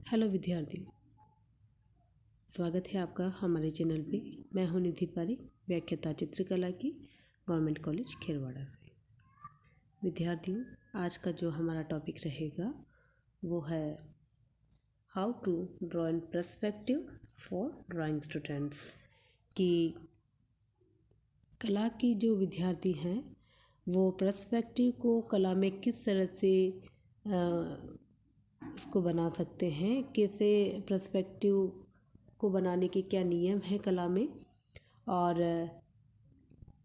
Hello विद्यार्थी, स्वागत है आपका हमारे चैनल पे। मैं हूं निधि पारिक, व्याख्याता चित्रकला की, गवर्नमेंट कॉलेज खेरवाड़ा से। विद्यार्थियों, आज का जो हमारा टॉपिक रहेगा वो है how to draw in perspective for drawing students. कि कला की जो विद्यार्थी हैं वो पर्सपेक्टिव को कला में किस तरह से उसको बना सकते हैं, कैसे पर्सपेक्टिव को बनाने के क्या नियम हैं कला में, और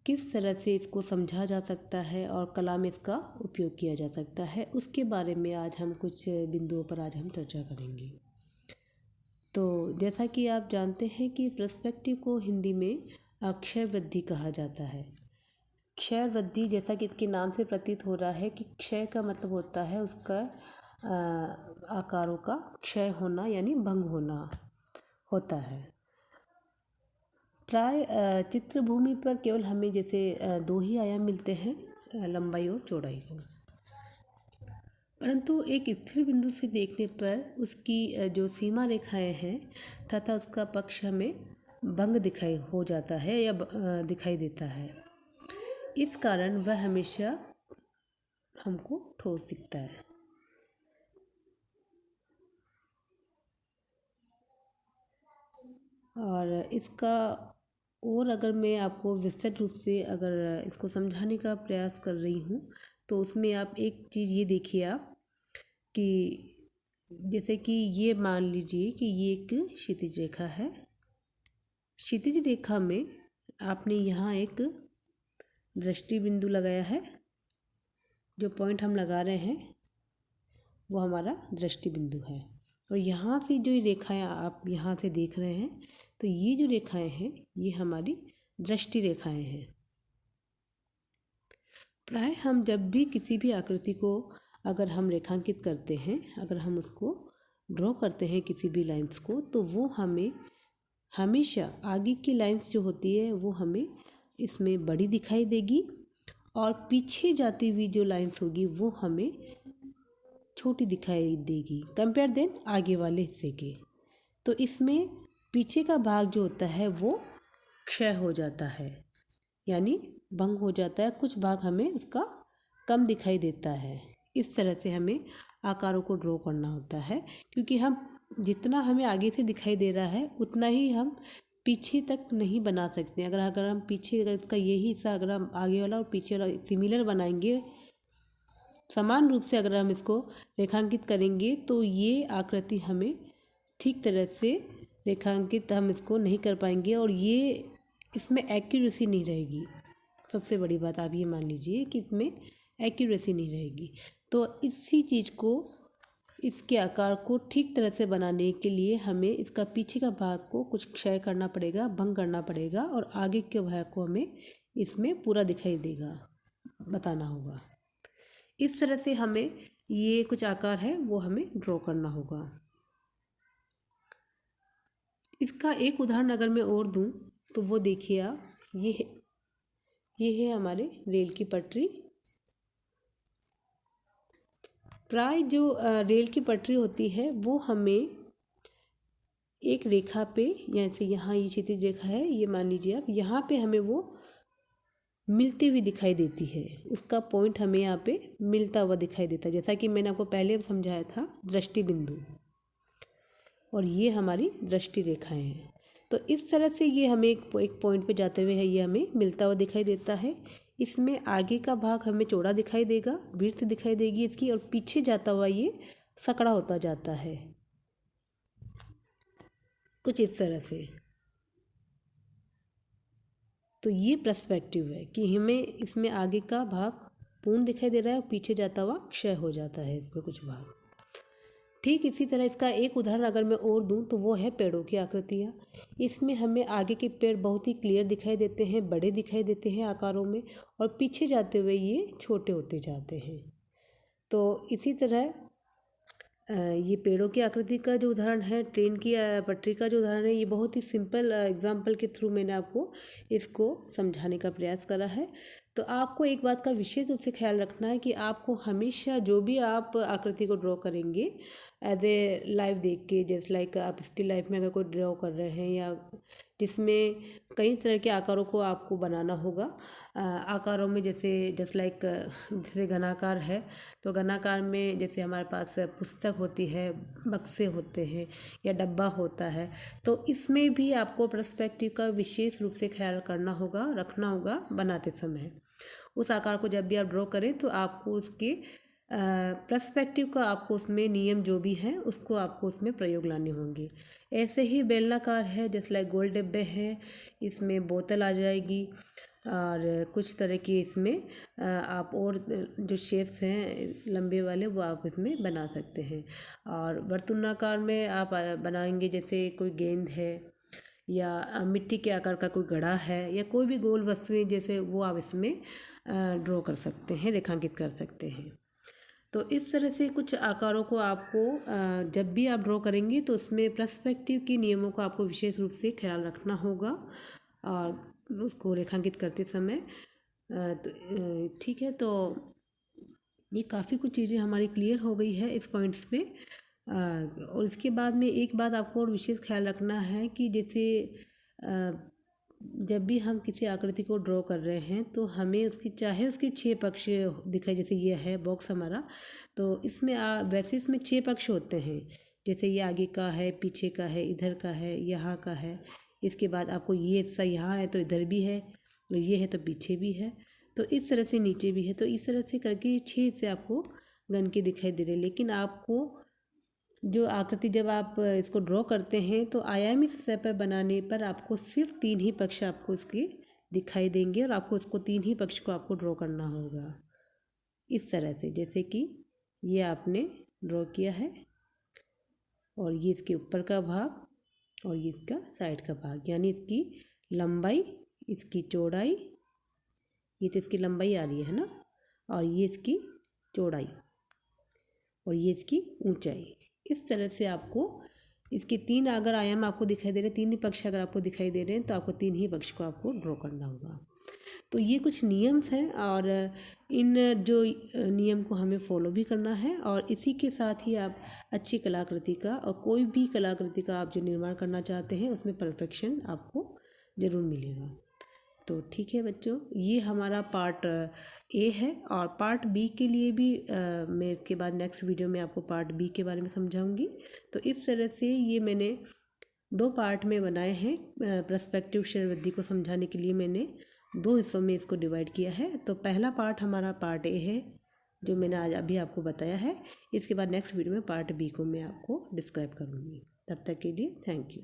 किस तरह से इसको समझा जा सकता है और कला में इसका उपयोग किया जा सकता है, उसके बारे में आज हम कुछ बिंदुओं पर आज हम चर्चा करेंगे। तो जैसा कि आप जानते हैं कि पर्सपेक्टिव को हिंदी में अक्षय वृद्धि कहा जाता है। क्षय वृद्धि, जैसा कि इसके नाम से प्रतीत हो रहा है कि क्षय का मतलब होता है उसका आकारों का क्षय होना यानी भंग होना होता है। प्राय चित्रभूमि पर केवल हमें जैसे दो ही आयाम मिलते हैं, लंबाई और चौड़ाई को, परंतु एक स्थिर बिंदु से देखने पर उसकी जो सीमा रेखाएं हैं तथा उसका पक्ष हमें भंग दिखाई हो जाता है या दिखाई देता है। इस कारण वह हमेशा हमको ठोस दिखता है। और इसका और अगर मैं आपको विस्तृत रूप से अगर इसको समझाने का प्रयास कर रही हूँ तो उसमें आप एक चीज़ ये देखिए आप कि जैसे कि ये मान लीजिए कि ये एक क्षितिज रेखा है। क्षितिज रेखा में आपने यहाँ एक दृष्टि बिंदु लगाया है। जो पॉइंट हम लगा रहे हैं वो हमारा दृष्टि बिंदु है, और यहाँ से जो रेखाएं आप यहाँ से देख रहे हैं तो ये जो रेखाएं हैं ये हमारी दृष्टि रेखाएं हैं। प्राय हम जब भी किसी भी आकृति को अगर हम रेखांकित करते हैं, अगर हम उसको ड्रॉ करते हैं किसी भी लाइंस को, तो वो हमें हमेशा आगे की लाइंस जो होती है वो हमें इसमें बड़ी दिखाई देगी, और पीछे जाती हुई जो लाइंस होगी वो हमें छोटी दिखाई देगी कंपेयर देन आगे वाले हिस्से के। तो इसमें पीछे का भाग जो होता है वो क्षय हो जाता है यानी भंग हो जाता है, कुछ भाग हमें उसका कम दिखाई देता है। इस तरह से हमें आकारों को ड्रॉ करना होता है, क्योंकि हम जितना हमें आगे से दिखाई दे रहा है उतना ही हम पीछे तक नहीं बना सकते। अगर हम पीछे, अगर इसका यही हिस्सा अगर हम आगे वाला और पीछे वाला सिमिलर बनाएंगे, समान रूप से अगर हम इसको रेखांकित करेंगे, तो ये आकृति हमें ठीक तरह से रेखांकित हम इसको नहीं कर पाएंगे और ये इसमें एक्यूरेसी नहीं रहेगी। सबसे बड़ी बात आप ये मान लीजिए कि इसमें एक्यूरेसी नहीं रहेगी। तो इसी चीज़ को, इसके आकार को ठीक तरह से बनाने के लिए हमें इसका पीछे का भाग को कुछ क्षय करना पड़ेगा, भंग करना पड़ेगा, और आगे के भाग को हमें इसमें पूरा दिखाई देगा बताना होगा। इस तरह से हमें ये कुछ आकार है वो हमें ड्रॉ करना होगा। इसका एक उदाहरण अगर मैं और दूं तो वो देखिए आप, ये है हमारे रेल की पटरी। प्राय जो रेल की पटरी होती है वो हमें एक रेखा पे, जैसे यहाँ ये क्षैतिज रेखा है, ये मान लीजिए आप, यहाँ पे हमें वो मिलती हुई दिखाई देती है। उसका पॉइंट हमें यहाँ पे मिलता हुआ दिखाई देता है, जैसा कि मैंने आपको पहले समझाया था, दृष्टि बिंदु, और ये हमारी दृष्टि रेखाएं हैं। तो इस तरह से ये हमें एक पॉइंट पे जाते हुए है ये हमें मिलता हुआ दिखाई देता है। इसमें आगे का भाग हमें चौड़ा दिखाई देगा, वृत्त दिखाई देगी इसकी, और पीछे जाता हुआ ये सकड़ा होता जाता है कुछ इस तरह से। तो ये पर्सपेक्टिव है कि हमें इसमें आगे का भाग पूर्ण दिखाई दे रहा है और पीछे जाता हुआ क्षय हो जाता है इसमें कुछ भाग। ठीक इसी तरह इसका एक उदाहरण अगर मैं और दूं तो वो है पेड़ों की आकृतियाँ। इसमें हमें आगे के पेड़ बहुत ही क्लियर दिखाई देते हैं, बड़े दिखाई देते हैं आकारों में, और पीछे जाते हुए ये छोटे होते जाते हैं। तो इसी तरह ये पेड़ों की आकृति का जो उदाहरण है, ट्रेन की पटरी का जो उदाहरण है, ये बहुत ही सिंपल एग्जाम्पल के थ्रू मैंने आपको इसको समझाने का प्रयास करा है। तो आपको एक बात का विशेष रूप से ख्याल रखना है कि आपको हमेशा जो भी आप आकृति को ड्रॉ करेंगे एज ए लाइव देख के, जैसे लाइक आप स्टिल लाइफ में अगर कोई ड्रॉ कर रहे हैं या जिसमें कई तरह के आकारों को आपको बनाना होगा, आकारों में जैसे जस्ट लाइक जैसे घनाकार है तो घनाकार में जैसे हमारे पास पुस्तक होती है, बक्से होते हैं या डब्बा होता है, तो इसमें भी आपको पर्सपेक्टिव का विशेष रूप से ख्याल करना होगा, रखना होगा बनाते समय। उस आकार को जब भी आप ड्रॉ करें तो आपको उसके पर्सपेक्टिव का आपको उसमें नियम जो भी हैं उसको आपको उसमें प्रयोग लाने होंगे। ऐसे ही बेलनाकार है, जैसे लाइक गोल डिब्बे हैं, इसमें बोतल आ जाएगी और कुछ तरह की इसमें आप और जो शेप्स हैं लंबे वाले वो आप इसमें बना सकते हैं। और वर्तुलाकार में आप बनाएंगे जैसे कोई गेंद है या मिट्टी के आकार का कोई घड़ा है या कोई भी गोल वस्तुएं जैसे वो आप इसमें ड्रॉ कर सकते हैं, रेखांकित कर सकते हैं। तो इस तरह से कुछ आकारों को आपको जब भी आप ड्रॉ करेंगे तो उसमें पर्सपेक्टिव के नियमों का आपको विशेष रूप से ख्याल रखना होगा और उसको रेखांकित करते समय। तो ठीक है, तो ये काफ़ी कुछ चीज़ें हमारी क्लियर हो गई है इस पॉइंट्स पे। और इसके बाद में एक बात आपको और विशेष ख्याल रखना है कि जैसे जब भी हम किसी आकृति को ड्रॉ कर रहे हैं तो हमें उसकी चाहे उसके 6 पक्ष दिखाई, जैसे ये है बॉक्स हमारा, तो इसमें वैसे इसमें 6 पक्ष होते हैं, जैसे ये आगे का है, पीछे का है, इधर का है, यहाँ का है, इसके बाद आपको ये हिस्सा यहाँ है तो इधर भी है, तो ये है तो पीछे भी है, तो इस तरह से नीचे भी है, तो इस तरह से करके 6 हिस्से आपको गन के दिखाई दे रहे हैं। लेकिन आपको जो आकृति जब आप इसको ड्रॉ करते हैं तो आयामी सतह पर बनाने पर आपको सिर्फ 3 ही पक्ष आपको इसके दिखाई देंगे और आपको इसको 3 ही पक्ष को आपको ड्रॉ करना होगा इस तरह से, जैसे कि ये आपने ड्रॉ किया है और ये इसके ऊपर का भाग और ये इसका साइड का भाग, यानी इसकी लंबाई, इसकी चौड़ाई, ये तो इसकी लंबाई आ रही है ना, और ये इसकी चौड़ाई और ये इसकी ऊंचाई। इस तरह से आपको इसके 3 अगर आयाम आपको दिखाई दे रहे हैं, 3 ही पक्ष अगर आपको दिखाई दे रहे हैं तो आपको 3 ही पक्ष को आपको ड्रॉ करना होगा। तो ये कुछ नियम्स हैं और इन जो नियम को हमें फॉलो भी करना है और इसी के साथ ही आप अच्छी कलाकृति का और कोई भी कलाकृति का आप जो निर्माण करना चाहते हैं उसमें परफेक्शन आपको ज़रूर मिलेगा। तो ठीक है बच्चों, ये हमारा पार्ट ए है और पार्ट बी के लिए भी मैं इसके बाद नेक्स्ट वीडियो में आपको पार्ट बी के बारे में समझाऊंगी। तो इस तरह से ये मैंने 2 पार्ट में बनाए हैं। पर्सपेक्टिव श्रेणीबद्धि को समझाने के लिए मैंने 2 हिस्सों में इसको डिवाइड किया है। तो पहला पार्ट हमारा पार्ट ए है जो मैंने आज अभी आपको बताया है। इसके बाद नेक्स्ट वीडियो में पार्ट बी को मैं आपको डिस्क्राइब करूँगी। तब तक के लिए थैंक यू।